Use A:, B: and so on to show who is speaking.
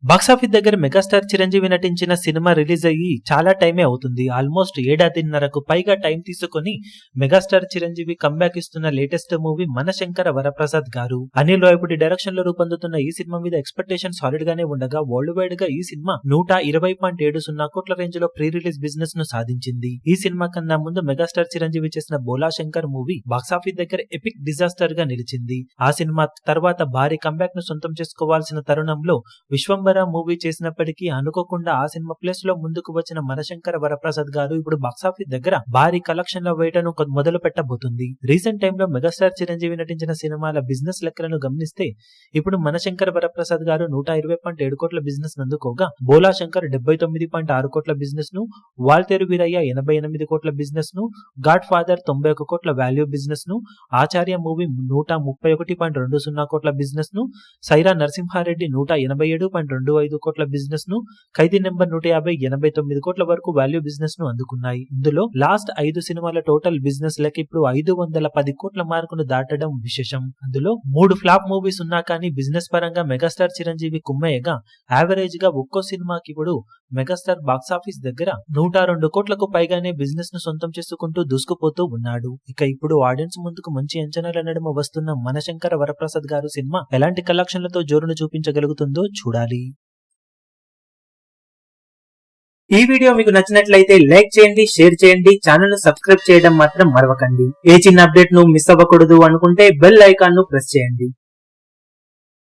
A: Box office దగ్గర megastar Chiranjeevi నటించిన cinema release అయ్యి చాలా టైమే అవుతుంది. ఆల్మోస్ట్ ఏడాదిన్నరకు పైగా టైం తీసుకుని మెగాస్టార్ చిరంజీవి కంబ్యాక్ ఇస్తున్న లేటెస్ట్ మూవీ మనశంకర వరప్రసాద్ గారు. అనిల్ రావిపూడి డైరెక్షన్ లో రూపొందుతున్న ఈ సినిమా మీద ఎక్స్పెక్టేషన్ సాలిడ్ గానే ఉండగా వరల్డ్ వైడ్ గా ఈ సినిమా 120.70 కోట్ల రేంజ్ లో ప్రీ రిలీజ్ బిజినెస్ ను సాధించింది. ఈ సినిమా కన్నా ముందు మెగాస్టార్ చిరంజీవి చేసిన బోలా శంకర్ మూవీ బాక్సాఫీస్ దగ్గర ఎపిక్ డిజాస్టర్ గా నిలిచింది. ఆ సినిమా తర్వాత భారీ కంబ్యాక్ ను సొంతం చేసుకోవాల్సిన తరుణంలో విశ్వంబర మూవీ చేసినప్పటికీ అనుకోకుండా ఆ సినిమా ప్లేస్ లో ముందుకు వచ్చిన మనశంకర వరప్రసాద్ గారు ఇప్పుడు బాక్సాఫీస్ దగ్గర భారీ కలెక్షన్ల వేటను మొదలు పెట్టబోతుంది. రీసెంట్ టైమ్ లో మెగాస్టార్ చిరంజీవి నటించిన సినిమాల బిజినెస్ లెక్కలను గమనిస్తే ఇప్పుడు మనశంకర వరప్రసాద్ గారు 120.7 కోట్ల బిజినెస్ అందుకోగా బోలా శంకర్ 79.6 కోట్ల బిజినెస్ ను, వాల్తేరు వీరయ్య 88 కోట్ల బిజినెస్ ను, గాడ్ ఫాదర్ 91 కోట్ల వాల్యూ బిజినెస్ ను, ఆచార్య మూవీ 131.20 కోట్ల బిజినెస్ ను, సైరా నరసింహారెడ్డి 187.25 కోట్ల బిజినెస్ ను, ఖైదీ నెంబర్ 150 89 కోట్ల వరకు వాల్యూ బిజినెస్ ను అందుకున్నాయి. ఇందులో లాస్ట్ 5 సినిమాల టోటల్ బిజినెస్ లెక్క ఇప్పుడు 510 కోట్ల మార్కును దాటడం విశేషం. అందులో 3 ఫ్లాప్ మూవీస్ ఉన్నా కానీ బిజినెస్ పరంగా మెగాస్టార్ చిరంజీవి కుమ్మయ్యగా యావరేజ్ గా ఒక్కో సినిమాకి ఇప్పుడు మెగాస్టార్ బాక్సాఫీస్ దగ్గర 102 కోట్లకు పైగానే బిజినెస్ ను సొంతం చేసుకుంటూ దూసుకుపోతూ ఉన్నాడు. ఇక ఇప్పుడు ఆడియన్స్ ముందుకు మంచి అంచనాల నడుమ వస్తున్న మనశంకర వరప్రసాద్ గారు సినిమా ఎలాంటి కలెక్షన్లతో జోరును చూపించగలుగుతుందో చూడాలి.
B: ఈ వీడియో మీకు నచ్చినట్లయితే లైక్ చేయండి, షేర్ చేయండి, ఛానల్ ను సబ్స్క్రైబ్ చేయడం మాత్రం మరవకండి. ఏ చిన్న అప్డేట్ ను మిస్ అవ్వకూడదు అనుకుంటే బెల్ ఐకాన్ ను ప్రెస్ చేయండి.